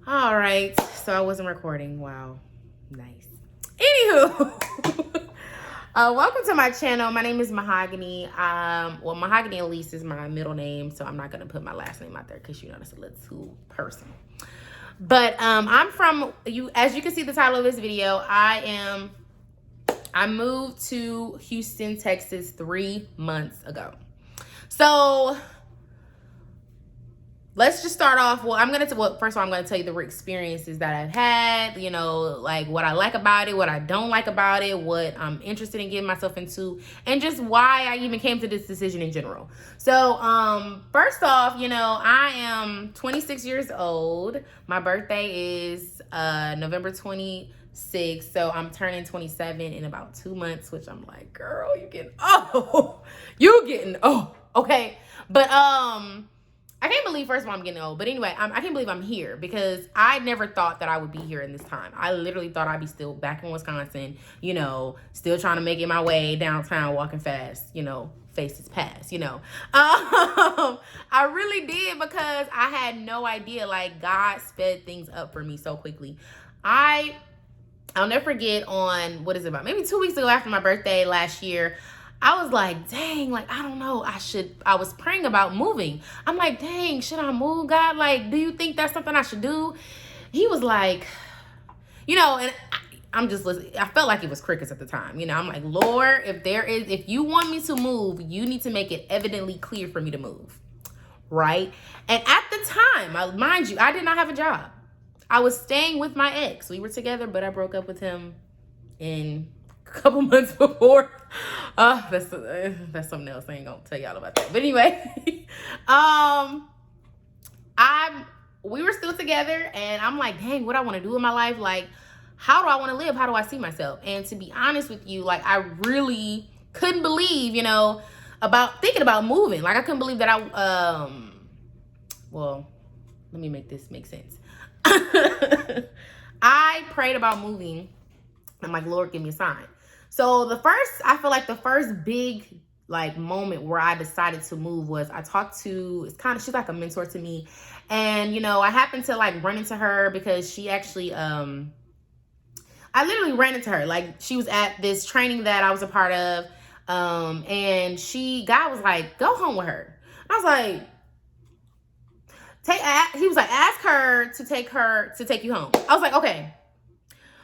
All right, so I wasn't recording. Wow, nice. Anywho, welcome to my channel. My name is Mahogany. Mahogany'Aliese is my middle name, so I'm not gonna put my last name out there because that's a little too personal. But I'm from you. As you can see, the title of this video, I moved to Houston, Texas 3 months ago. So let's just start off. Well, first of all, I'm going to tell you the experiences that I've had, like what I like about it, what I don't like about it, what I'm interested in getting myself into, and just why I even came to this decision in general. So, first off, I am 26 years old. My birthday is November 26th, so I'm turning 27 in about 2 months, which I'm like, girl, you getting old, okay? But I can't believe, first of all, I'm getting old. But anyway, I can't believe I'm here because I never thought that I would be here in this time. I literally thought I'd be still back in Wisconsin, still trying to make it my way downtown, walking fast, faces past, I really did because I had no idea. Like, God sped things up for me so quickly. I'll never forget on, what is it about? Maybe 2 weeks ago after my birthday last year, I was like, dang, like, I don't know. I was praying about moving. I'm like, dang, should I move, God? Like, do you think that's something I should do? He was like, and I'm just listening. I felt like it was crickets at the time. I'm like, Lord, if you want me to move, you need to make it evidently clear for me to move. Right? And at the time, mind you, I did not have a job. I was staying with my ex. We were together, but I broke up with him in couple months before. That's something else. I ain't gonna tell y'all about that. But anyway, we were still together, and I'm like, dang, what I want to do in my life? Like, how do I want to live? How do I see myself? And to be honest with you, like, I really couldn't believe, about thinking about moving. Like, I couldn't believe that well, let me make this make sense. I prayed about moving. I'm like, Lord, give me a sign. So I feel like the first big moment where I decided to move was I talked to, she's like a mentor to me. And, I happened to run into her because she actually, I literally ran into her. Like, she was at this training that I was a part of. And God was like, go home with her. I was like, he was like, ask her to take you home. I was like, okay.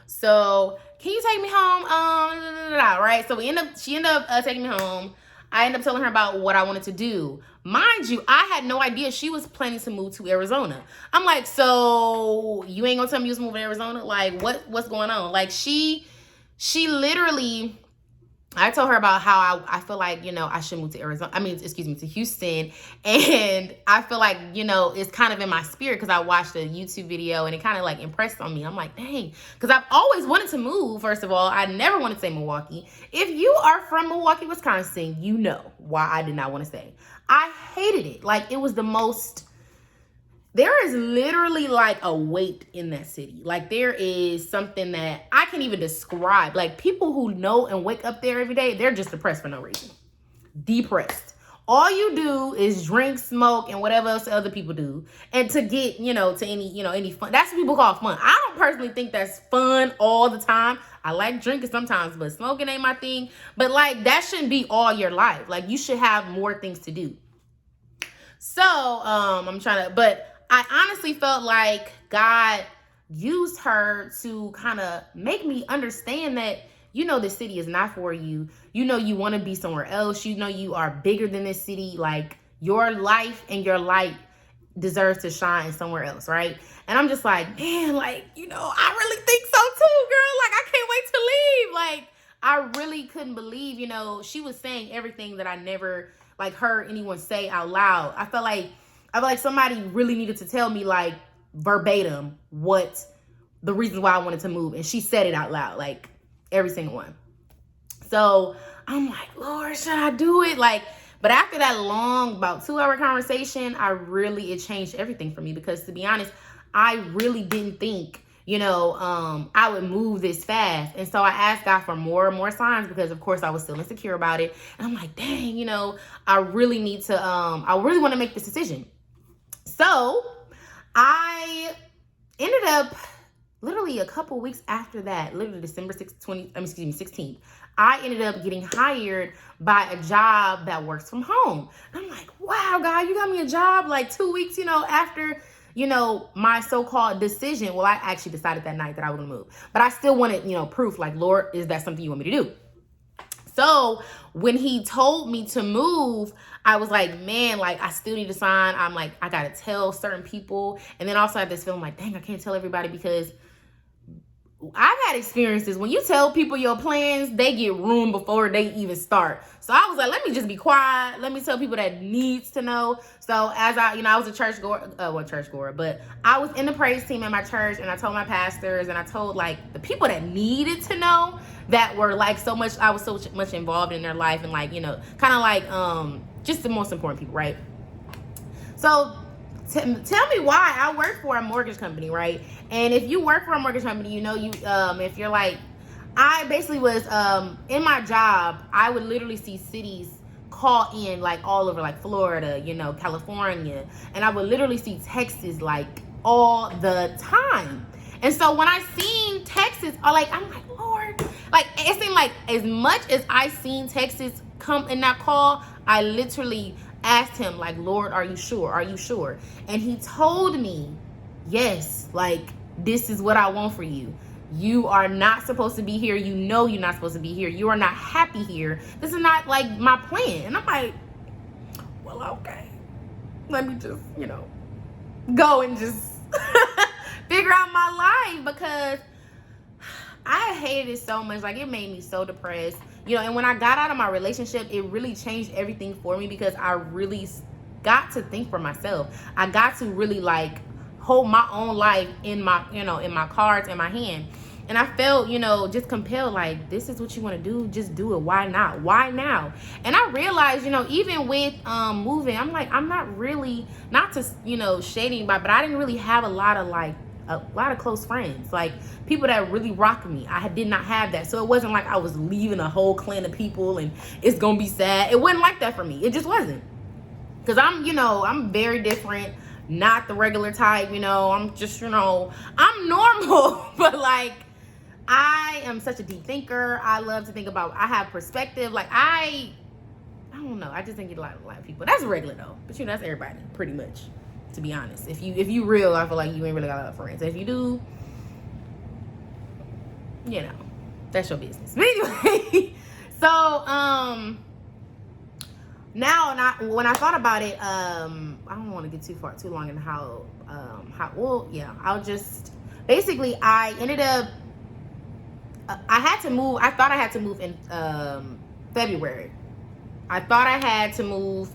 So, can you take me home? Right. So she ended up taking me home. I ended up telling her about what I wanted to do. Mind you, I had no idea she was planning to move to Arizona. I'm like, so you ain't gonna tell me you was moving to Arizona? Like, what's going on? Like, she literally, I told her about how I feel like, I should move to Arizona. To Houston. And I feel like, it's kind of in my spirit because I watched a YouTube video and it kind of impressed on me. I'm like, dang, because I've always wanted to move. First of all, I never wanted to say Milwaukee. If you are from Milwaukee, Wisconsin, you know why I did not want to stay. I hated it. Like, it was there is literally a weight in that city. Like, there is something that I can't even describe. Like, people who know and wake up there every day, they're just depressed for no reason. Depressed. All you do is drink, smoke, and whatever else other people do. And to get, to any fun. That's what people call fun. I don't personally think that's fun all the time. I like drinking sometimes, but smoking ain't my thing. But that shouldn't be all your life. Like, you should have more things to do. So, but I honestly felt like God used her to kind of make me understand that, this city is not for you. You want to be somewhere else. You are bigger than this city. Like, your life and your light deserves to shine somewhere else, right? And I'm just like, man, I really think so too, girl. Like, I can't wait to leave. Like, I really couldn't believe, she was saying everything that I never heard anyone say out loud. I felt like somebody really needed to tell me verbatim what the reason why I wanted to move. And she said it out loud, every single one. So I'm like, Lord, should I do it? But after that long, about 2-hour conversation, it changed everything for me because, to be honest, I really didn't think, I would move this fast. And so I asked God for more and more signs because, of course, I was still insecure about it. And I'm like, dang, I really need to, I really want to make this decision. So I Ended up literally a couple weeks after that, literally December 16th, I ended up getting hired by a job that works from home. And I'm like, wow, God, you got me a job like 2 weeks, after, my so-called decision. Well, I actually decided that night that I was gonna move, but I still wanted, proof, like, Lord, is that something you want me to do? So when he told me to move, I was like, man, like, I still need to sign. I'm like, I gotta tell certain people. And then also I had this feeling like, dang, I can't tell everybody, because I've had experiences when you tell people your plans, they get ruined before they even start. So I was like, let me just be quiet. Let me tell people that needs to know. So as I was a church goer, but I was in the praise team at my church, and I told my pastors, and I told like the people that needed to know, that were like I was so much involved in their life, and like, kind of like just the most important people, right? So tell me why. I work for a mortgage company, right? And if you work for a mortgage company, if you're like, I basically was in my job, I would literally see cities call in like all over, like Florida, California, and I would literally see Texas like all the time. And so when I seen Texas, I'm like, Lord, like it seemed like as much as I seen Texas come in that call, I literally asked him like, Lord, are you sure? Are you sure? And he told me, yes, like, this is what I want for you. You are not supposed to be here. You're not supposed to be here. You are not happy here. This is not like my plan. And I'm like, well, okay. Let me just, go and just figure out my life, because I hated it so much. Like, it made me so depressed. And when I got out of my relationship, it really changed everything for me, because I really got to think for myself. I got to really like hold my own life in my, in my cards, in my hand. And I felt, just compelled, like, this is what you want to do, just do it. Why not? Why now? And I realized, even with moving, I'm like, I'm not really, not to, shade anybody, but I didn't really have a lot of close friends, like people that really rock me. I did not have that. So it wasn't like I was leaving a whole clan of people and it's gonna be sad. It wasn't like that for me. It just wasn't. Because I'm very different, not the regular type, I'm just, I'm normal, but like, I am such a deep thinker. I love to think about, I have perspective. Like, I don't know. I just think you a lot of people. That's regular though. But that's everybody, pretty much. To be honest, if you real, I feel like you ain't really got a lot of friends. If you do, that's your business. But anyway, so now when I thought about it, I don't want to get too long in I'll just basically, I ended up I had to move. I thought I had to move in February. I thought I had to move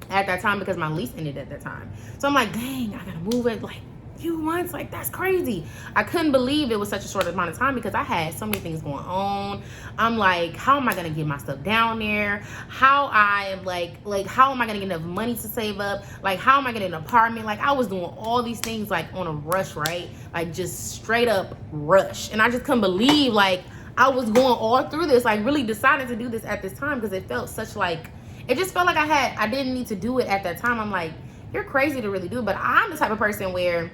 at that time because my lease ended at that time. So I'm like, dang, I gotta move it like few months. Like, that's crazy. I couldn't believe it was such a short amount of time because I had so many things going on. I'm like, how am I gonna get my stuff down there? How am I gonna get enough money to save up? Like, how am I getting an apartment? Like, I was doing all these things like on a rush, right? Like, just straight up rush. And I just couldn't believe like I was going all through this, like really decided to do this at this time because it felt such like, it just felt like I didn't need to do it at that time. I'm like, you're crazy to really do it. But I'm the type of person where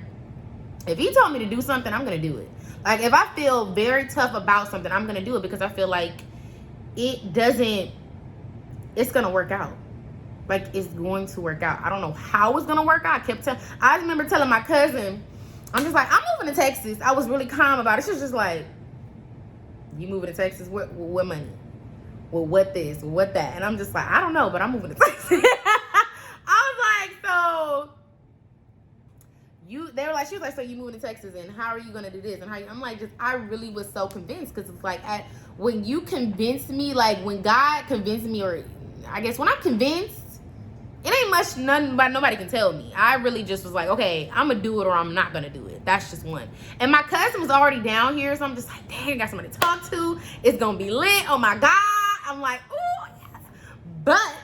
if he told me to do something, I'm going to do it. Like, if I feel very tough about something, I'm going to do it because I feel like it's going to work out. Like, it's going to work out. I don't know how it's going to work out. I remember telling my cousin, I'm just like, I'm moving to Texas. I was really calm about it. She was just like, you moving to Texas? What money? Well, what this? What that? And I'm just like, I don't know, but I'm moving to Texas. I was like, so they were like, she was like, so you moving to Texas and how are you going to do this? And I'm like, I really was so convinced because it's like, when you convinced me, like when God convinced me, or I guess when I'm convinced, it ain't nobody can tell me. I really just was like, okay, I'm going to do it or I'm not going to do it. That's just one. And my cousin was already down here. So I'm just like, dang, I got somebody to talk to. It's going to be lit. Oh my God. I'm like, oh, yes. But,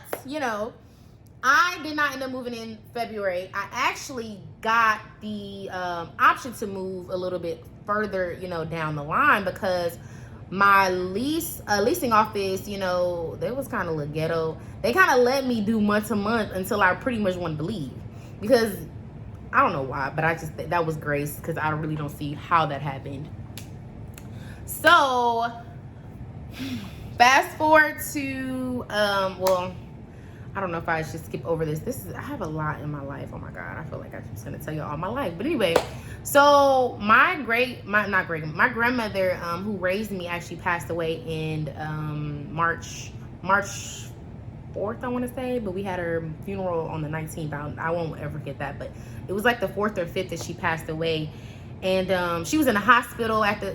I did not end up moving in February. I actually got the option to move a little bit further, down the line because my leasing office, they was kind of a little ghetto. They kind of let me do month to month until I pretty much wanted to leave because I don't know why, but I just, that was grace, because I really don't see how that happened. So fast forward to well, I don't know if I should skip over this. I have a lot in my life. Oh my God, I feel like I'm just gonna tell you all my life. But anyway, so my grandmother, who raised me, actually passed away in March 4th, I want to say. But we had her funeral on the 19th. I won't ever forget that. But it was like the 4th or 5th that she passed away, and she was in the hospital at the,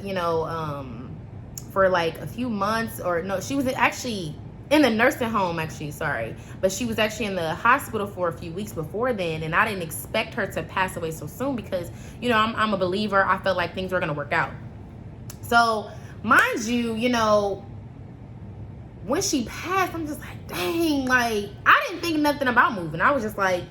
for like a few months, or no, she was actually in the nursing home, actually, sorry. But she was actually in the hospital for a few weeks before then, and I didn't expect her to pass away so soon because, I'm a believer. I felt like things were going to work out. So, mind you, when she passed, I'm just like, dang, like, I didn't think nothing about moving. I was just like,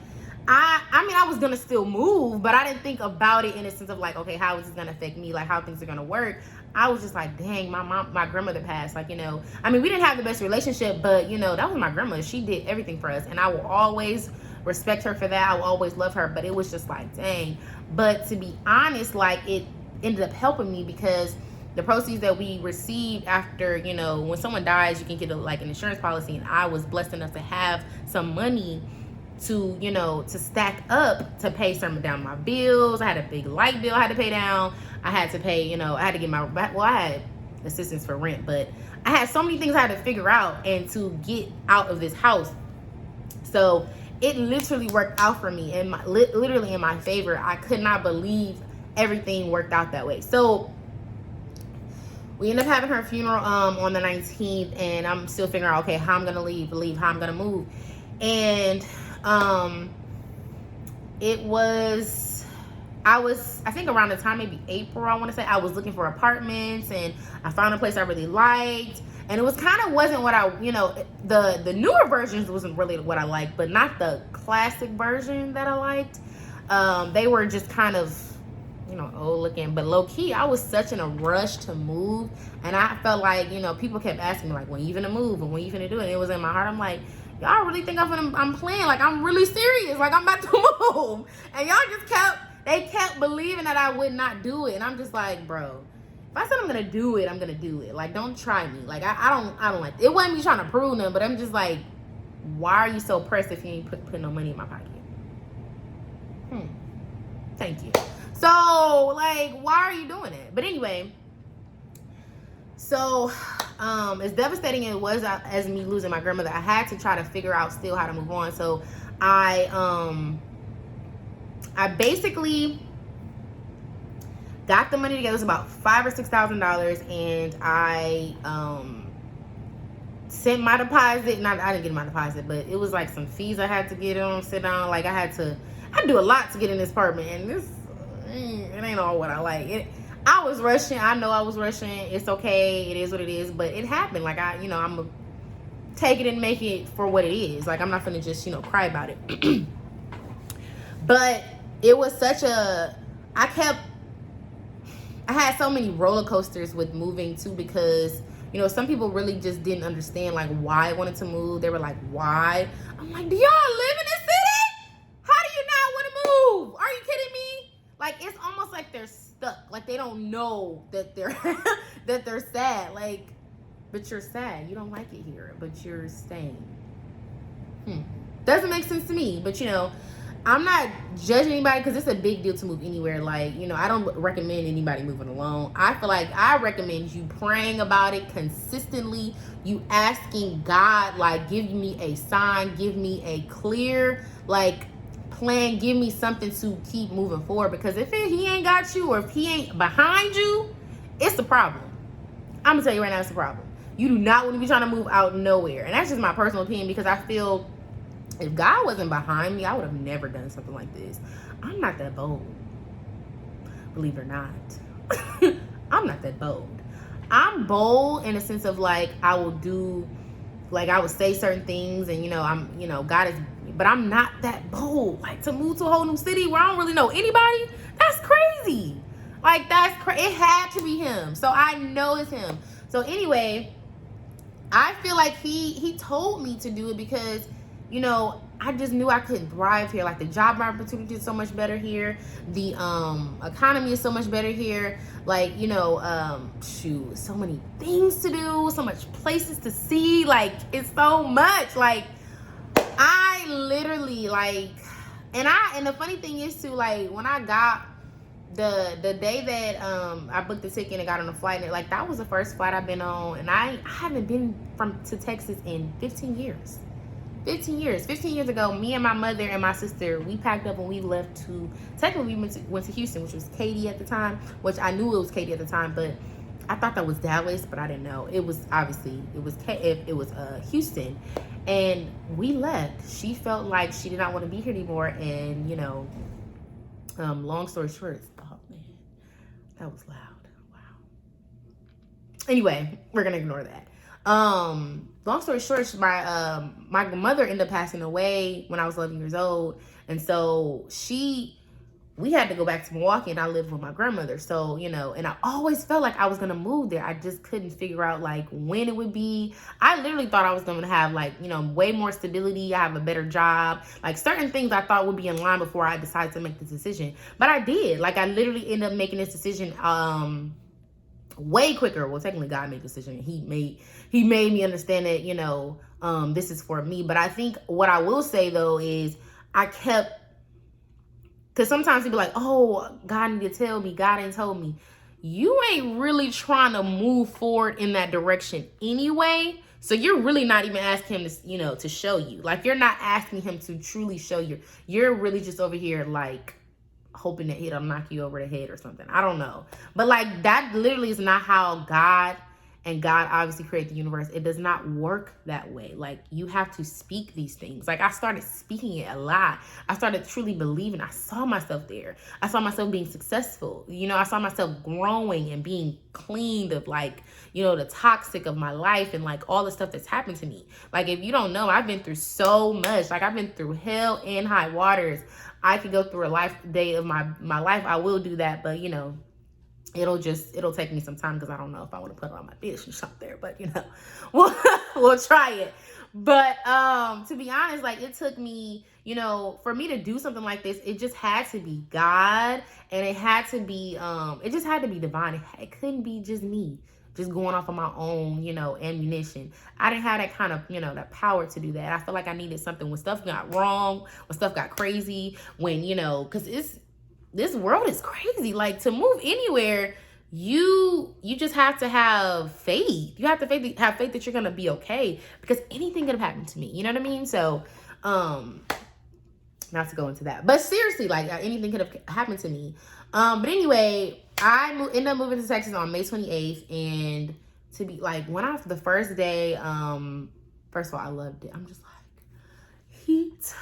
I was going to still move, but I didn't think about it in a sense of like, okay, how is this going to affect me? Like, how things are going to work. I was just like, dang, my grandmother passed. Like, we didn't have the best relationship, but, that was my grandmother. She did everything for us, and I will always respect her for that. I will always love her, but it was just like, dang. But to be honest, like, it ended up helping me because the proceeds that we received after, when someone dies, you can get an insurance policy, and I was blessed enough to have some money to, to stack up to pay some down my bills. I had a big light bill I had to pay down. I had to pay, I had to get I had assistance for rent, but I had so many things I had to figure out and to get out of this house. So it literally worked out for me, and literally in my favor. I could not believe everything worked out that way. So we ended up having her funeral on the 19th, and I'm still figuring out, okay, how I'm gonna leave, how I'm gonna move. And I think around the time, maybe April, I want to say, I was looking for apartments, and I found a place I really liked, and it wasn't what I, the newer versions wasn't really what I liked, but not the classic version that I liked. They were just kind of, old looking, but low key, I was such in a rush to move, and I felt like, people kept asking me, like, when you gonna move, and when you gonna do it, and it was in my heart, I'm like, y'all really think I'm playing? Like, I'm really serious. Like, I'm about to move. And y'all just kept believing that I would not do it. And I'm just like, bro, if I said I'm going to do it, I'm going to do it. Like, don't try me. Like, I don't like it. It wasn't me trying to prove nothing, but I'm just like, why are you so pressed if you ain't put no money in my pocket? Thank you. So, like, why are you doing it? But anyway, so as devastating as it was as me losing my grandmother, I had to try to figure out still how to move on. So I basically got the money together. It was about $5,000 or $6,000, and I sent my deposit. I didn't get my deposit, but it was like some fees I had to get on, sit down. Like, I had to do a lot to get in this apartment, and it ain't all what I like. I was rushing. I know I was rushing. It's okay. It is what it is. But it happened. Like, I'm going to take it and make it for what it is. Like, I'm not going to just, cry about it. But it was such a... I had so many roller coasters with moving, too, because, some people really just didn't understand, like, why I wanted to move. They were like, why? I'm like, do y'all live in this city? How do you not want to move? Are you kidding me? Like, it's almost like they're stuck. Like, they don't know that they're that they're sad. Like, but you're sad. You don't like it here, but you're staying. Doesn't make sense to me. But I'm not judging anybody, because it's a big deal to move anywhere. Like, I don't recommend anybody moving alone. I feel like I recommend you praying about it consistently. You asking God, like, give me a sign, give me a clear, like, plan, give me something to keep moving forward. Because if he ain't got you, or if he ain't behind you, it's a problem. I'm gonna tell you right now, it's a problem. You do not want to be trying to move out nowhere. And that's just my personal opinion, because I feel if God wasn't behind me, I would have never done something like this. I'm not that bold, believe it or not. I'm not that bold. I'm bold in the sense of, like, I will say certain things, and God is, but I'm not that bold. Like, to move to a whole new city where I don't really know anybody, that's crazy. Like, it had to be him. So I know it's him. So anyway, I feel like he told me to do it because, I just knew I couldn't thrive here. Like the job opportunity is so much better here. The economy is so much better here. Like, you know, shoot, so many things to do, so much places to see. Like, it's so much. Like, I literally like, and the funny thing is too, like when I got the day that I booked the ticket and got on the flight, and like that was the first flight I've been on, and I haven't been to Texas in 15 years. 15 years. 15 years ago, me and my mother and my sister, we packed up and we left to, technically we went to Houston, which was Katy at the time, which I knew it was Katy at the time, but I thought that was Dallas, but I didn't know. It was obviously, it was Houston. And we left. She felt like she did not want to be here anymore. And, you know, long story short, oh man, that was loud. Wow. Anyway, we're going to ignore that. Long story short, my mother ended up passing away when I was 11 years old. And so we had to go back to Milwaukee, and I lived with my grandmother. So, you know, and I always felt like I was going to move there. I just couldn't figure out like when it would be. I literally thought I was going to have like, you know, way more stability. I have a better job, like certain things I thought would be in line before I decided to make this decision. But I did. Like, I literally ended up making this decision, way quicker. Well, technically God made the decision. He made me understand that, you know, this is for me. But I think what I will say though is I kept, because sometimes people be like, oh, God need to tell me, God ain't told me. You ain't really trying to move forward in that direction anyway. So you're really not even asking him to, you know, to show you. Like, you're not asking him to truly show you. You're really just over here like hoping that he'll knock you over the head or something. I don't know. But like, that literally is not how God obviously created the universe. It does not work that way. Like, you have to speak these things. Like, I started speaking it a lot. I started truly believing. I saw myself there. I saw myself being successful. You know, I saw myself growing and being cleaned of like, you know, the toxic of my life and like all the stuff that's happened to me. Like, if you don't know, I've been through so much. Like, I've been through hell and high waters. I could go through a day of my life. I will do that, but you know, it'll take me some time because I don't know if I want to put on my business up there, but you know, we'll try it. But to be honest, like, it took me, you know, for me to do something like this, it just had to be God, and it had to be it just had to be divine. It couldn't be just me just going off of my own, you know, ammunition. I didn't have that kind of, you know, that power to do that. I felt like I needed something when stuff got wrong, when stuff got crazy, when, you know, because this world is crazy. Like, to move anywhere, you just have to have faith. You have to have faith that you're gonna be okay, because anything could have happened to me. You know what I mean? So, not to go into that, but seriously, like, anything could have happened to me. But anyway, I ended up moving to Texas on May 28th, and to be like, the first day, first of all, I loved it. I'm just like, heat,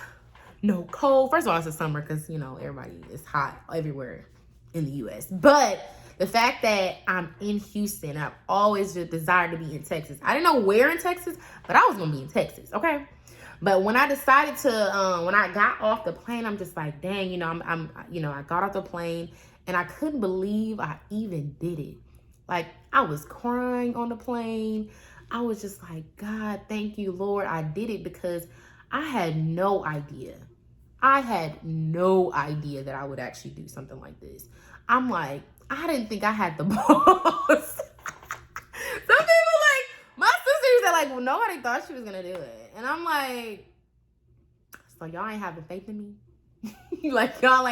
no cold. First of all, it's the summer because, you know, everybody is hot everywhere in the U.S. But the fact that I'm in Houston, I've always just desired to be in Texas. I didn't know where in Texas, but I was going to be in Texas, okay? But when I decided to, when I got off the plane, I'm just like, dang, you know, I got off the plane, and I couldn't believe I even did it. Like, I was crying on the plane. I was just like, God, thank you, Lord. I did it, because I had no idea. I had no idea that I would actually do something like this. I'm like, I didn't think I had the balls. Some people, like, my sisters are like, well, nobody thought she was going to do it. And I'm like, so y'all ain't having faith in me? Like, y'all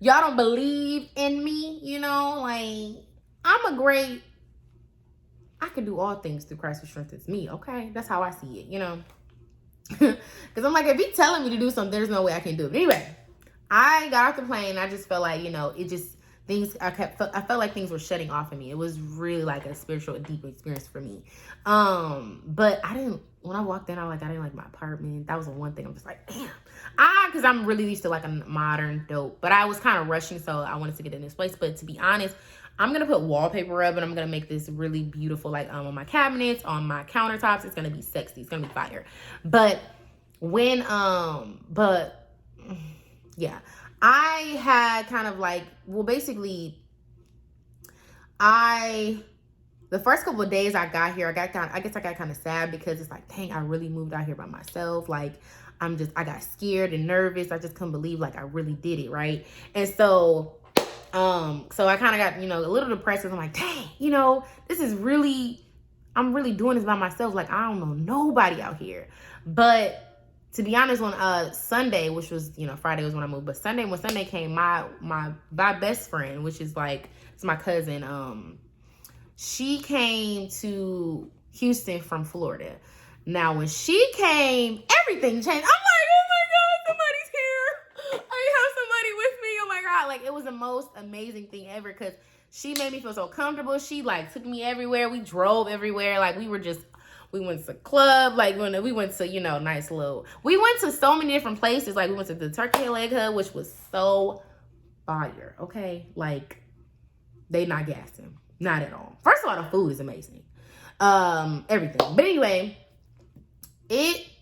don't believe in me, you know? Like, I can do all things through Christ who strengthens me, okay? That's how I see it, you know? Because I'm like, if he's telling me to do something, there's no way I can do it. But anyway, I got off the plane. I just felt like, you know, I felt like things were shutting off of me. It was really like a spiritual, deep experience for me. But when I walked in, I didn't like my apartment. That was the one thing I'm just like, damn. Because I'm really used to like a modern dope. But I was kind of rushing, so I wanted to get in this place. But to be honest, I'm going to put wallpaper up, and I'm going to make this really beautiful, like, on my cabinets, on my countertops. It's going to be sexy. It's going to be fire. But yeah, I had kind of like, well, basically, the first couple of days I got here, I guess I got kind of sad, because it's like, dang, I really moved out here by myself. Like, I got scared and nervous. I just couldn't believe like I really did it, right? And so so I kind of got, a little depressed because I'm like, dang, this is really, I'm really doing this by myself. Like, I don't know nobody out here. But to be honest, on Sunday, which was, Friday was when I moved, but when Sunday came, my best friend, which is like, it's my cousin, she came to Houston from Florida. Now, when she came, everything changed. I'm like, oh my God, somebody's here. I have somebody with me. Oh my God. Like, it was the most amazing thing ever because she made me feel so comfortable. She like took me everywhere. We drove everywhere. Like, we went to club. Like, when we went to, nice little, we went to so many different places. Like, we went to the Turkey Leg Hub, which was so fire. Okay. Like, they not gassing. Not at all. First of all, the food is amazing. Everything. But anyway,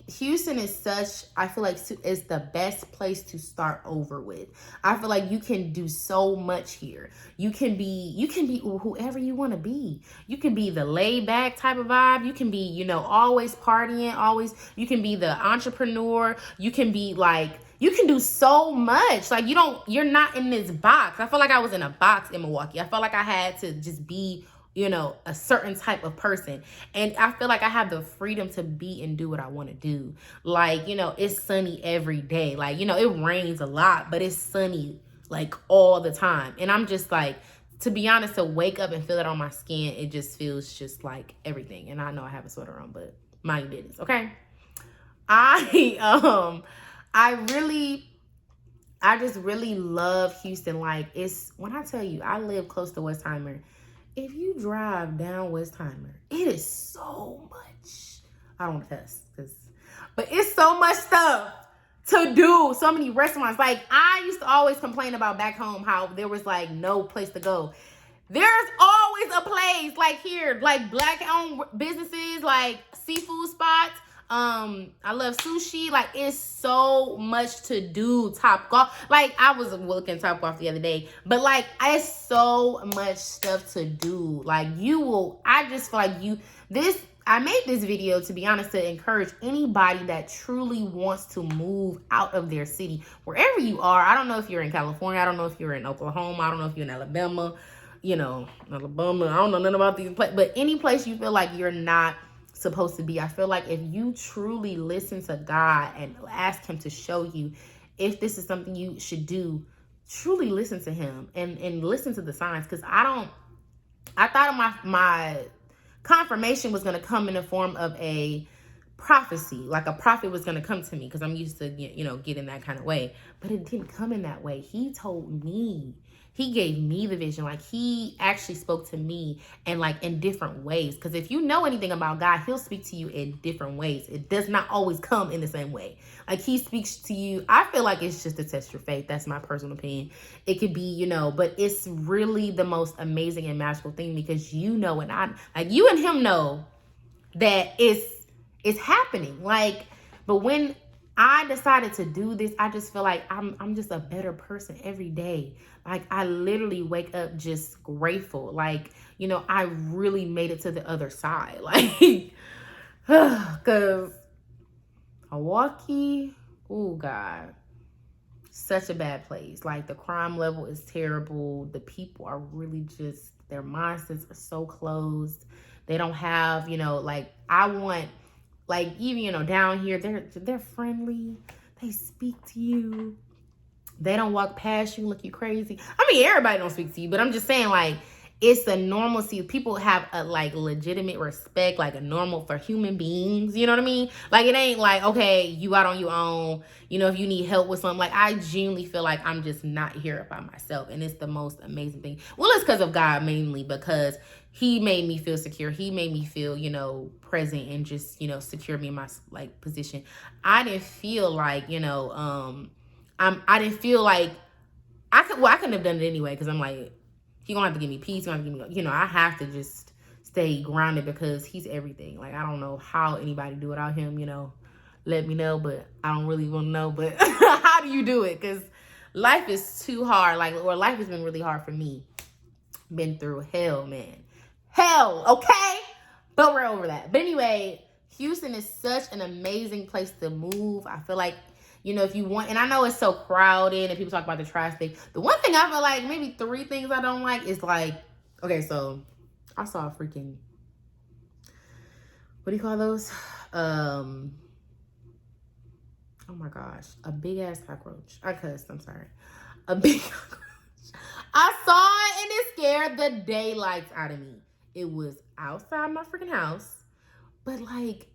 Houston is I feel like is the best place to start over with. I feel like you can do so much here. You can be whoever you want to be. You can be the laid back type of vibe. You can be, always partying, you can be the entrepreneur. You can be like, you can do so much. Like, you're not in this box. I feel like I was in a box in Milwaukee. I felt like I had to just be, a certain type of person. And I feel like I have the freedom to be and do what I want to do. Like, it's sunny every day. Like, it rains a lot, but it's sunny like all the time. And I'm just like, to be honest, to wake up and feel it on my skin, it just feels just like everything. And I know I have a sweater on, but mind your business, okay? I just really love Houston. Like, when I tell you, I live close to Westheimer. If you drive down Westheimer, it is so much. I don't cuss, but it's so much stuff to do. So many restaurants. Like, I used to always complain about back home how there was like no place to go. There's always a place like here, like black-owned businesses, like seafood spots. I love sushi. Like, it's so much to do. Top Golf. Like, I was looking Top Golf the other day, but like, it's so much stuff to do. Like, I just feel like I made this video, to be honest, to encourage anybody that truly wants to move out of their city, wherever you are. I don't know if you're in California. I don't know if you're in Oklahoma. I don't know if you're in Alabama. Alabama. I don't know nothing about these places, but any place you feel like you're not supposed to be. I feel like if you truly listen to God and ask him to show you if this is something you should do, truly listen to him and listen to the signs. Because I thought my confirmation was going to come in the form of a prophecy, like a prophet was going to come to me, because I'm used to, getting that kind of way. But it didn't come in that way. He told me. He gave me the vision. Like, he actually spoke to me and like in different ways. Because if you know anything about God, he'll speak to you in different ways. It does not always come in the same way. Like, he speaks to you. I feel like it's just to test your faith. That's my personal opinion. It could be, but it's really the most amazing and magical thing, because and you and him know that it's happening. Like, but when I decided to do this, I just feel like I'm just a better person every day. Like, I literally wake up just grateful. Like, I really made it to the other side. Like, because Milwaukee, oh God, such a bad place. Like, the crime level is terrible. The people are really just, their mindsets are so closed. They don't have, even, down here, they're friendly. They speak to you. They don't walk past you, look you crazy. I mean, everybody don't speak to you, but I'm just saying, like, it's a normalcy. People have a legitimate respect, like a normal for human beings. You know what I mean? Like, it ain't like, okay, you out on your own. If you need help with something, like, I genuinely feel like I'm just not here by myself. And it's the most amazing thing. Well, it's because of God, mainly because he made me feel secure. He made me feel, present and just, secure me in my position. I didn't feel like, I didn't feel like I couldn't have done it anyway, because I'm like, he gonna have to give me peace. He gonna have to give me, I have to just stay grounded, because he's everything. Like, I don't know how anybody do without him, let me know, but I don't really want to know. But how do you do it? Because life is too hard. Life has been really hard for me. Been through hell, man. Hell, okay? But we're over that. But anyway, Houston is such an amazing place to move. I feel like, you know, if you want, and I know it's so crowded and people talk about the trash thing. The one thing I feel like, maybe 3 things I don't like is like, okay, so I saw a freaking, what do you call those? Oh my gosh, a big ass cockroach. I cussed, I'm sorry. A big cockroach. I saw it and it scared the daylights out of me. It was outside my freaking house, but like,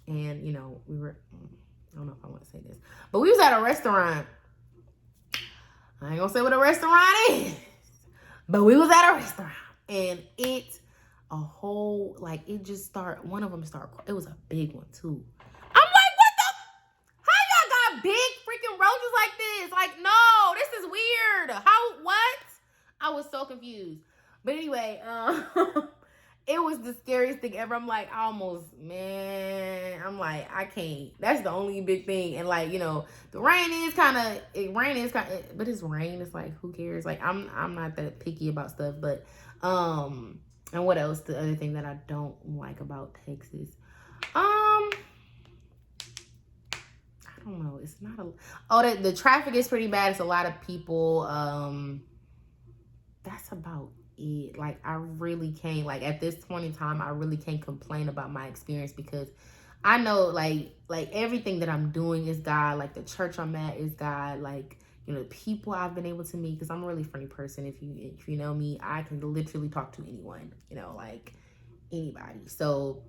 and you know, we were, I don't know if I want to say this, but we was at a restaurant. I ain't gonna say what a restaurant is, but we was at a restaurant and it, a whole, like, it just started, one of them started, it was a big one too. I'm like, what the, how y'all got big freaking roaches like this? Like, no, this is weird. How, what? I was so confused. But anyway, it was the scariest thing ever. I'm like, man, I'm like, I can't. That's the only big thing. And like, you know, the rain is kind of, but it's rain. It's like, who cares? Like, I'm not that picky about stuff. But, and what else? The other thing that I don't like about Texas, I don't know. It's not the traffic is pretty bad. It's a lot of people. That's about it. Like, I really can't, like, at this point in time, I really can't complain about my experience because I know, like everything that I'm doing is God. Like, the church I'm at is God. Like, you know, the people I've been able to meet, because I'm a really funny person. If you know me, I can literally talk to anyone, you know, like anybody. So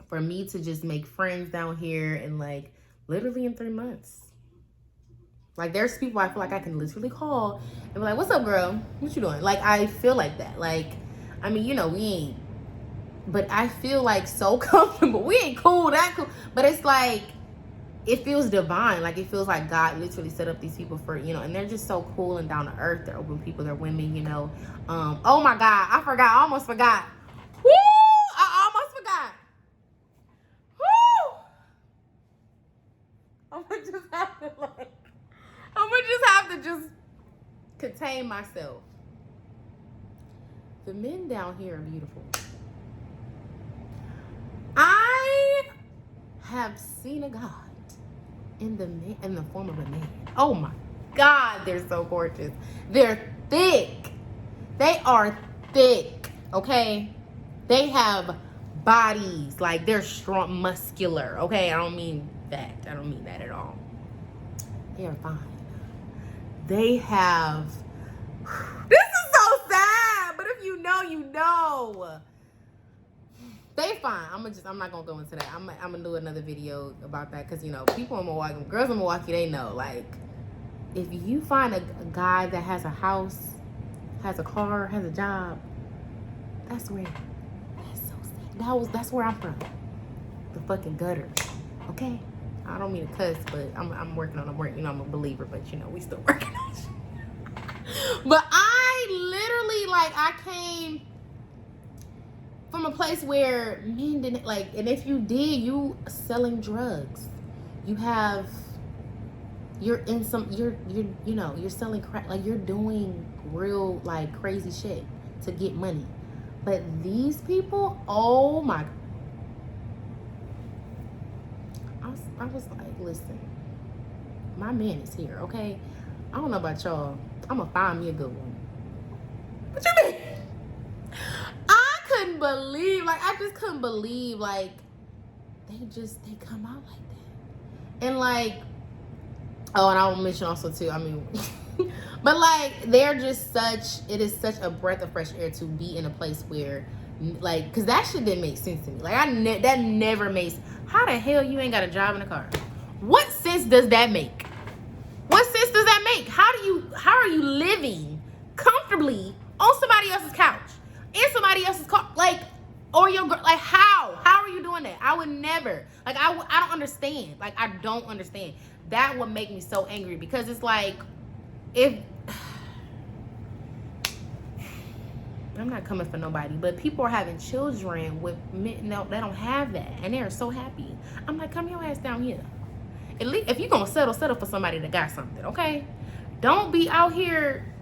for me to just make friends down here and like literally in 3 months, like, there's people I feel like I can literally call and be like, what's up, girl? What you doing? Like, I feel like that. Like, I mean, you know, we ain't, but I feel like so comfortable. We ain't cool, that cool. But it's like, it feels divine. Like, it feels like God literally set up these people for, you know, and they're just so cool and down to earth. They're open people. They're women, you know. Oh my God. I forgot. I almost forgot. Woo! I almost forgot. Woo! I'm gonna just have to like, contain myself. The men down here are beautiful. I have seen a God in the form of a man. Oh my God, they're so gorgeous. They're thick. They are thick, okay? They have bodies, like they're strong, muscular, okay? I don't mean that. I don't mean that at all. They are fine. They have, this is so sad, but if you know, you know. They fine. I'm not gonna go into that. I'm gonna do another video about that, because, you know, people in Milwaukee, girls in Milwaukee, they know, like, if you find a guy that has a house, has a car, has a job, that's rare. That's so sad. That's where I'm from. The fucking gutter. Okay? I don't mean to cuss, but I'm working on you know, I'm a believer, but, you know, we still working on shit. But I literally, like, I came from a place where men didn't, like, and if you did, you selling drugs. You're selling crack, like, you're doing real, like, crazy shit to get money. But these people, oh my God. I was like, listen, my man is here, okay? I don't know about y'all. I'm gonna find me a good one. What you mean? I just couldn't believe, like, they come out like that. And like, oh, and I will mention also too, I mean, but like, it is such a breath of fresh air to be in a place where, like, because that shit didn't make sense to me. Like, that never makes, how the hell you ain't got a job in a car? What sense does that make? What sense does that make? How are you living comfortably on somebody else's couch, in somebody else's car, like, or like, how are you doing that? I would never, like, I don't understand. Like, I don't understand. That would make me so angry, because it's like, if I'm not coming for nobody, but people are having children with men, no, they don't have that, and they're so happy. I'm like, come your ass down here. At least if you're gonna settle for somebody that got something, okay? Don't be out here.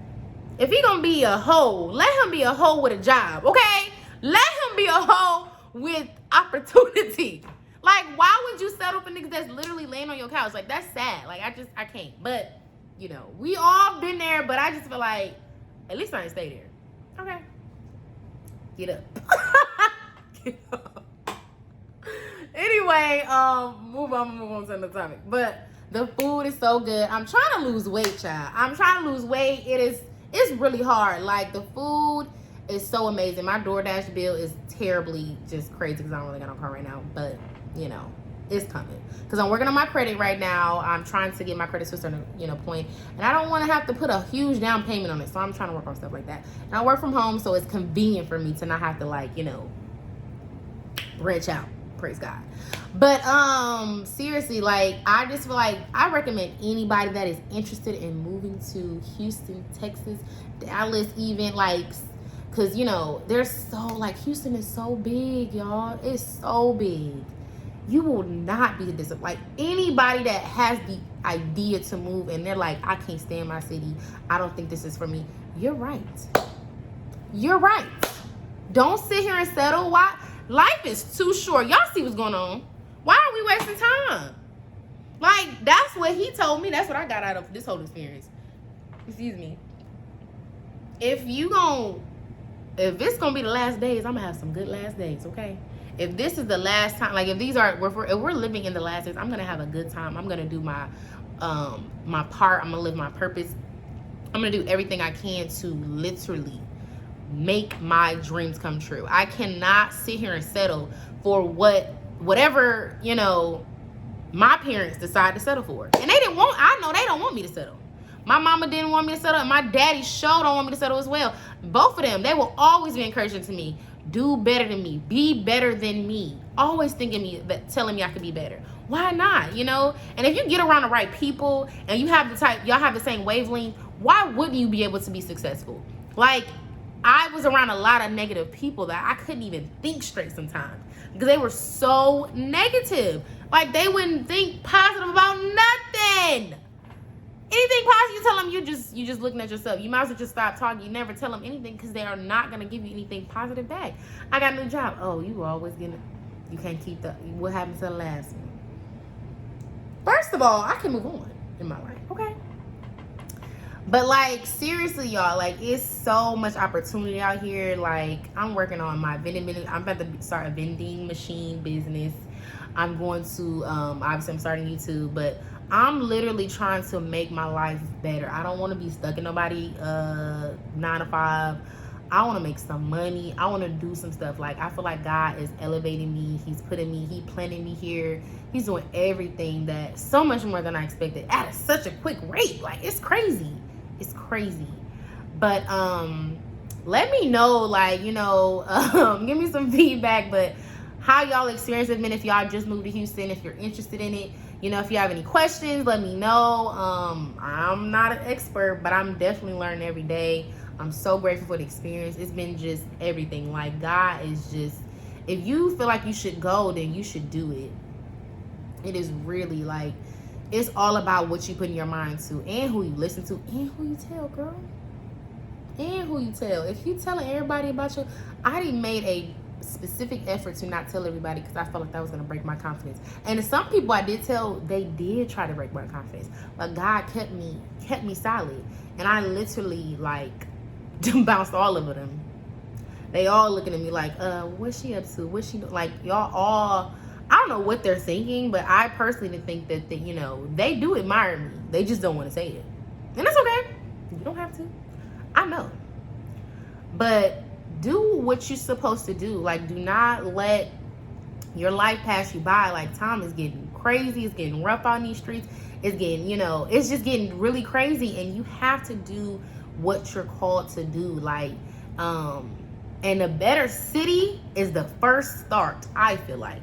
If he gonna be a hoe, let him be a hoe with a job, okay? Let him be a hoe with opportunity. Like, why would you settle for niggas that's literally laying on your couch? Like, that's sad. Like, I can't. But, you know, we all been there, but I just feel like, at least I didn't stay there. Okay. Get up. Get up. Anyway, move on to another topic. But the food is so good. I'm trying to lose weight, child. I'm trying to lose weight. It's really hard. Like, the food is so amazing. My DoorDash bill is terribly just crazy because I don't really got no car right now. But, you know, it's coming. Because I'm working on my credit right now. I'm trying to get my credit to a certain, point. And I don't want to have to put a huge down payment on it. So I'm trying to work on stuff like that. And I work from home, so it's convenient for me to not have to, like, branch out. Praise God. But seriously, like, I just feel like I recommend anybody that is interested in moving to Houston, Texas, Dallas, even, like, because there's so, like, Houston is so big, y'all. It's so big. You will not be disappointed. Like, anybody that has the idea to move and they're like, I can't stand my city, I don't think this is for me, you're right. You're right. Don't sit here and settle. Why? Life is too short. Y'all see what's going on. Why are we wasting time? Like, that's what he told me. That's what I got out of this whole experience. Excuse me. If it's gonna be the last days, I'm gonna have some good last days, okay? If this is the last time, like, if we're living in the last days, I'm gonna have a good time. I'm gonna do my part. I'm gonna live my purpose. I'm gonna do everything I can to literally make my dreams come true. I cannot sit here and settle for whatever my parents decide to settle for. And I know they don't want me to settle. My mama didn't want me to settle, and my daddy sure don't want me to settle as well. Both of them, they will always be encouraging to me, do better than me, be better than me, always telling me I could be better. Why not? And if you get around the right people and y'all have the same wavelength, why wouldn't you be able to be successful? Like, I was around a lot of negative people that I couldn't even think straight sometimes because they were so negative. Like, they wouldn't think positive about nothing. Anything positive, you tell them you just looking at yourself. You might as well just stop talking. You never tell them anything because they are not going to give you anything positive back. I got a new job. Oh, you always you can't keep what happened to the last one? First of all, I can move on in my life, okay? But, like, seriously, y'all, like, it's so much opportunity out here. Like, I'm working on my vending business. I'm about to start a vending machine business. I'm going to, obviously, I'm starting YouTube, but I'm literally trying to make my life better. I don't want to be stuck in nobody 9 to 5. I want to make some money. I want to do some stuff. Like, I feel like God is elevating me. He planted me here. He's doing everything that so much more than I expected at such a quick rate. Like, it's crazy. It's crazy. But let me know, like, give me some feedback, but how y'all experience have been if y'all just moved to Houston, if you're interested in it. If you have any questions, let me know. I'm not an expert, but I'm definitely learning every day. I'm so grateful for the experience. It's been just everything. Like, God is just, if you feel like you should go, then you should do it. It is really, like, it's all about what you put in your mind to, and who you listen to, and who you tell, girl. And who you tell. If you telling everybody about you, I already made a specific effort to not tell everybody because I felt like that was going to break my confidence. And some people I did tell, they did try to break my confidence, but God kept me solid. And I literally, like, bounced all of them. They all looking at me like, what's she up to? What's she do? Like, y'all all, I don't know what they're thinking, but I personally think that they do admire me. They just don't want to say it. And that's okay. You don't have to. I know. But do what you're supposed to do. Like, do not let your life pass you by. Like, time is getting crazy. It's getting rough on these streets. It's getting, it's just getting really crazy. And you have to do what you're called to do. Like, and a better city is the first start, I feel like.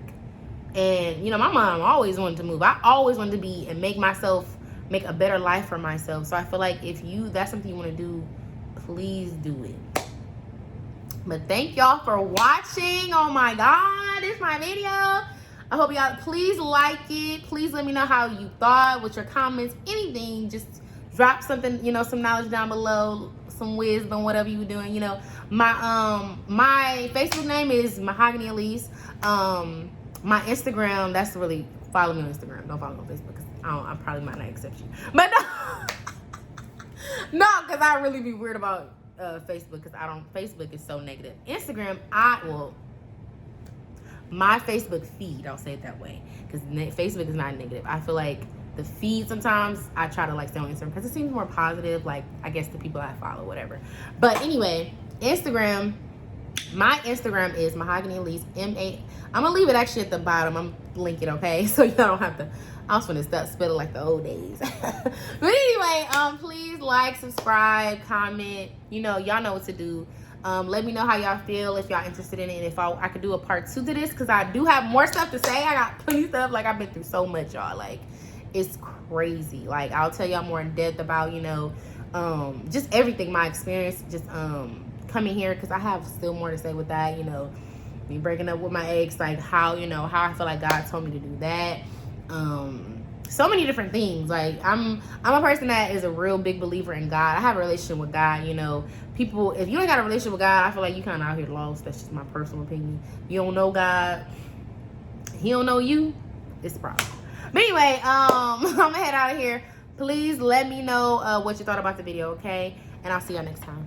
And, my mom always wanted to move. I always wanted to be and make a better life for myself. So I feel like if that's something you want to do, please do it. But thank y'all for watching. Oh my God, it's my video. I hope y'all, please like it. Please let me know how you thought, with your comments, anything. Just drop something, some knowledge down below. some wisdom, whatever you doing, you know. My Facebook name is Mahogany'Aliese. My Instagram, that's really, follow me on Instagram. Don't follow me on Facebook because I probably might not accept you. But no, because I really be weird about Facebook because Facebook is so negative. Instagram, my Facebook feed, I'll say it that way, because Facebook is not negative. I feel like the feed sometimes I try to like stay on Instagram because it seems more positive, like I guess the people I follow, whatever. But anyway, Instagram, my Instagram is Mahogany'Aliese, I'm gonna leave it actually at the bottom. I'm linking, okay, so y'all don't have to. I was gonna spell it like the old days. But anyway, please like, subscribe, comment. You know, y'all know what to do. Let me know how y'all feel, if y'all interested in it, and if I could do a part 2 to this, because I do have more stuff to say. I got plenty of stuff. Like, I've been through so much, y'all. Like, it's crazy. Like, I'll tell y'all more in depth about, you know, just everything, my experience, just coming here, because I have still more to say with that, you know, me breaking up with my ex, like how, you know, how I feel like God told me to do that. So many different things. Like, I'm a person that is a real big believer in God. I have a relationship with God, you know. People, if you ain't got a relationship with God, I feel like you kind of out here lost. That's just my personal opinion. You don't know God, he don't know you, it's a problem. But anyway, I'm gonna head out of here. Please let me know what you thought about the video, okay? And I'll see y'all next time.